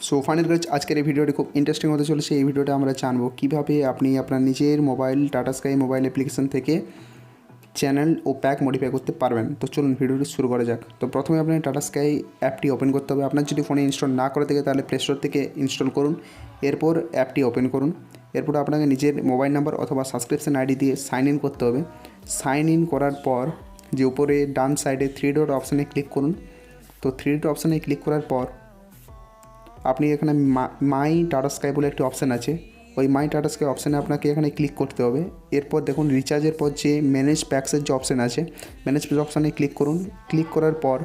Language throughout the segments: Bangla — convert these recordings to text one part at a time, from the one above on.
সো ফাইনাল গাইজ আজকের এই ভিডিওটি খুব ইন্টারেস্টিং হতে চলেছে। এই ভিডিওটা আমরা জানবো কীভাবে আপনি আপনার নিজের mobile tata sky mobile application থেকে চ্যানেল ও প্যাক মডিফাই করতে পারবেন। তো চলুন ভিডিওটি শুরু করা যাক। তো প্রথমে আপনার টাটা স্কাই অ্যাপটি ওপেন করতে হবে। আপনার যদি ফোনে ইনস্টল না করে থাকে তাহলে প্লে স্টোর থেকে ইনস্টল করুন, এরপর অ্যাপটি ওপেন করুন। এরপর আপনাকে নিজের মোবাইল নাম্বার অথবা সাবস্ক্রিপশন আইডি দিয়ে সাইন ইন করতে হবে। সাইন ইন করার পর যে উপরে ডান সাইডে 3 ডট অপশানে ক্লিক করুন। তো 3 ডট অপশানে ক্লিক করার পর আপনি এখানে মাই টাটা স্কাই বলে একটি অপশান আছে, ওই মাই টাটা স্কাই অপশানে আপনাকে এখানে ক্লিক করতে হবে। এরপর দেখুন রিচার্জের পর যে ম্যানেজ প্যাক্সের যে অপশান আছে, ম্যানেজ প্যাক্স অপশানে ক্লিক করুন। ক্লিক করার পর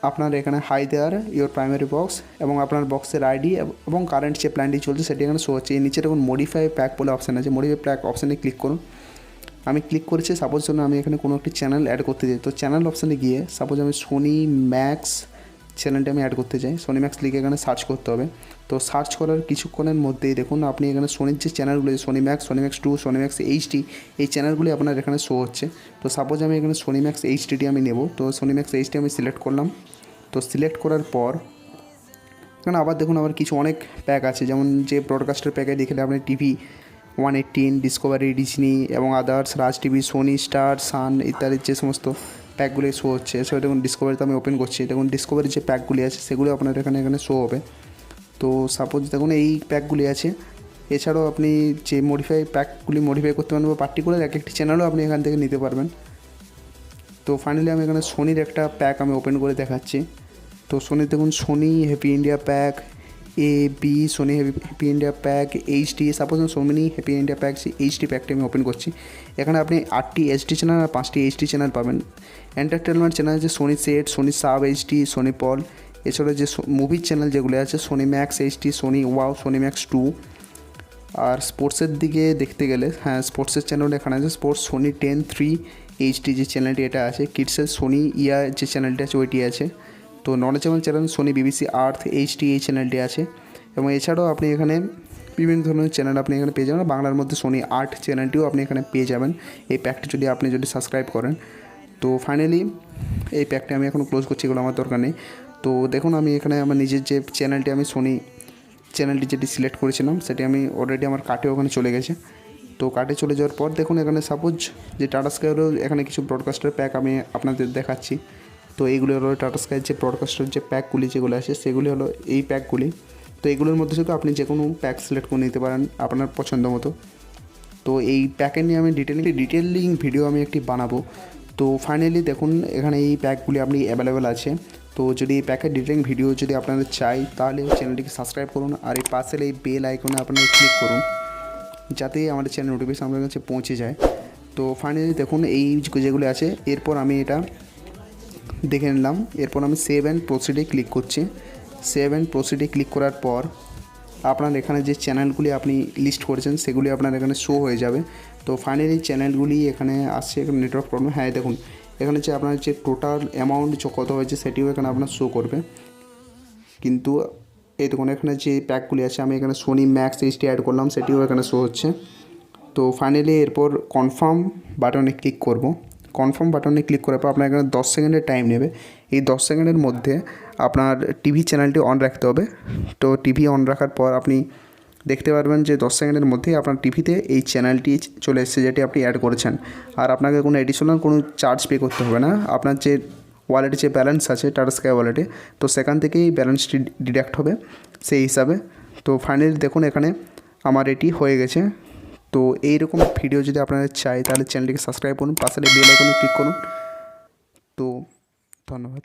আপনার এখানে hi there your primary box এবং আপনার বক্সের আইডি এবং কারেন্ট যে প্ল্যানটি চলছে সেটি এখানে শো হচ্ছে। এই নিচে দেখুন মডিফাই প্যাক বলে অপশান আছে, মডিফাই প্যাক অপশানে ক্লিক করুন। আমি ক্লিক করেছি, সাপোজ জন্য আমি এখানে কোনো একটি চ্যানেল অ্যাড করতে চাই। তো চ্যানেল অপশানে গিয়ে সাপোজ আমি সোনি ম্যাক্স চ্যানেলটা আমি অ্যাড করতে চাই। সোনি ম্যাক্স লিখে এখানে সার্চ করতে হবে। তো সার্চ করার কিছুক্ষণের মধ্যেই দেখুন আপনি এখানে সোনির যে চ্যানেলগুলো Sony Max 2, Sony Max HD, এই চ্যানেলগুলি আপনার এখানে শো হচ্ছে। তো সাপোজ আমি এখানে সোনি ম্যাক্স এইচডিটি আমি নেব। তো সোনি ম্যাক্স এইচডি আমি সিলেক্ট করলাম। তো সিলেক্ট করার পর এখানে আবার দেখুন আবার কিছু অনেক প্যাক আছে, যেমন যে ব্রডকাস্টের প্যাকে দেখলে আপনি টিভি 118, ডিসকভারি, ডিজনি এবং আদার্স, রাজ টিভি, সোনি, স্টার, সান ইত্যাদি যে সমস্ত প্যাকগুলি শো হচ্ছে। সেটা দেখুন ডিসকভারিতে আমি ওপেন করছি। দেখুন ডিসকভারির যে প্যাকগুলি আছে সেগুলো আপনার এখানে শো হবে। তো সাপোজ দেখুন এই প্যাকগুলি আছে। এছাড়াও আপনি যে প্যাকগুলি মডিফাই করতে পারবেন বা পার্টিকুলার এক একটি চ্যানেলও আপনি এখান থেকে নিতে পারবেন। তো ফাইনালি আমি এখানে সোনির একটা প্যাক আমি ওপেন করে দেখাচ্ছি। তো সোনির দেখুন Sony Happy India Pack A B, Sony Happy India Pack HD, suppose Sony Happy India Pack HD প্যাকটি আমি ওপেন করছি। এখানে আপনি 8টি এইচডি চ্যানেল আর 5টি এইচডি চ্যানেল পাবেন। এন্টারটেনমেন্ট চ্যানেল আছে Sony SET, Sony SAB HD, Sony Pal. এছাড়া যে মুভির চ্যানেল যেগুলো আছে Sony Max HD, Sony Wow, Sony Max 2। আর স্পোর্টসের দিকে দেখতে গেলে হ্যাঁ স্পোর্টসের চ্যানেল এখানে আছে স্পোর্টস সোনি 10-3 এইচডি যে চ্যানেলটি এটা আছে। কিডসের সোনি ইয়া যে চ্যানেলটি আছে ওইটি আছে। তো নলেজেবল চ্যানেল সোনি বিবিসি আর্থ এইচডি এই চ্যানেলটি আছে। এবং এছাড়াও আপনি এখানে বিভিন্ন ধরনের চ্যানেল আপনি এখানে পেয়ে যাবেন। বাংলার মধ্যে সোনি আর্ট চ্যানেলটিও আপনি এখানে পেয়ে যাবেন এই প্যাকটি আপনি যদি সাবস্ক্রাইব করেন। তো ফাইনালি এই প্যাকটি আমি এখন ক্লোজ করছি, এগুলো আমার দরকার নেই। তো দেখুন আমি এখানে আমার নিজের যে চ্যানেলটি আমি সোনি চ্যানেলটি যেটি সিলেক্ট করেছিলাম সেটি আমি অলরেডি আমার কার্টে ওখানে চলে গেছে। তো কার্টে চলে যাওয়ার পর দেখুন এখানে সাপোজ যে টাটা স্কাইয়েরও এখানে কিছু ব্রডকাস্টের প্যাক আমি আপনাদের দেখাচ্ছি। তো এইগুলি হলো টাটা স্কাইয়ের যে ব্রডকাস্টের যে প্যাকগুলি যেগুলো আছে সেগুলি হলো এই প্যাকগুলি। তো এইগুলোর মধ্যে শুধু আপনি যে কোনো প্যাক সিলেক্ট করে নিতে পারেন আপনার পছন্দ মতো। তো এই প্যাকের নিয়ে আমি ডিটেলিং ভিডিও আমি একটি বানাবো। তো ফাইনালি দেখুন এখানে এই প্যাকগুলি আপনি অ্যাভেলেবেল আছে। তো যদি এই প্যাকের ডিটেলিং ভিডিও যদি আপনাদের চাই তাহলে চ্যানেলটিকে সাবস্ক্রাইব করুন আর এই পাশের এই বেল আইকনে আপনারা ক্লিক করুন যাতে আমাদের চ্যানেল নোটিফিকেশন আপনার কাছে পৌঁছে যায়। তো ফাইনালি দেখুন এই যেগুলো আছে এরপর আমি এটা দেখে নিলাম। এরপর আমি সেভ অ্যান্ড প্রসিডে ক্লিক করছি। সেভ অ্যান্ড প্রসিডে ক্লিক করার পর আপনার এখানে যে চ্যানেলগুলি আপনি লিস্ট করেছেন সেগুলি আপনার এখানে শো হয়ে যাবে। তো ফাইনালি চ্যানেলগুলি এখানে আসছে। এখানে নেটওয়ার্ক প্রবলেম, হ্যাঁ দেখুন এখানে যে আপনার যে টোটাল অ্যামাউন্ট কত হয়েছে সেটিও এখানে আপনার শো করবে। কিন্তু এই দেখুন এখানে যে প্যাকগুলি আছে আমি এখানে সোনি ম্যাক্স এইচডি অ্যাড করলাম সেটিও এখানে শো হচ্ছে। তো ফাইনালি এরপর কনফার্ম বাটনে ক্লিক করব। কনফার্ম বাটনে ক্লিক করার পর আপনার এখানে 10 সেকেন্ডের টাইম নেবে। এই 10 সেকেন্ডের মধ্যে আপনার টিভি চ্যানেলটি অন রাখতে হবে। তো টিভি অন রাখার পর আপনি দেখতে পারবেন যে 10 সেকেন্ডের মধ্যেই আপনার টিভিতে এই চ্যানেলটি চলে এসেছে যেটি আপনি অ্যাড করেছেন। আর আপনাকে কোনো এডিশনাল কোনো চার্জ পে করতে হবে না। আপনার যে ওয়ালেটে যে ব্যালেন্স আছে টাটা স্কাই ওয়ালেটে, তো সেখান থেকেই ব্যালেন্সটি ডিডাক্ট হবে সেই হিসাবে। তো ফাইনালি দেখুন এখানে আমার এটি হয়ে গেছে। তো এইরকম ভিডিও যদি আপনাদের চাই তাহলে চ্যানেলটিকে সাবস্ক্রাইব করুন, পাশে বেল আইকনে ক্লিক করুন। তো ধন্যবাদ।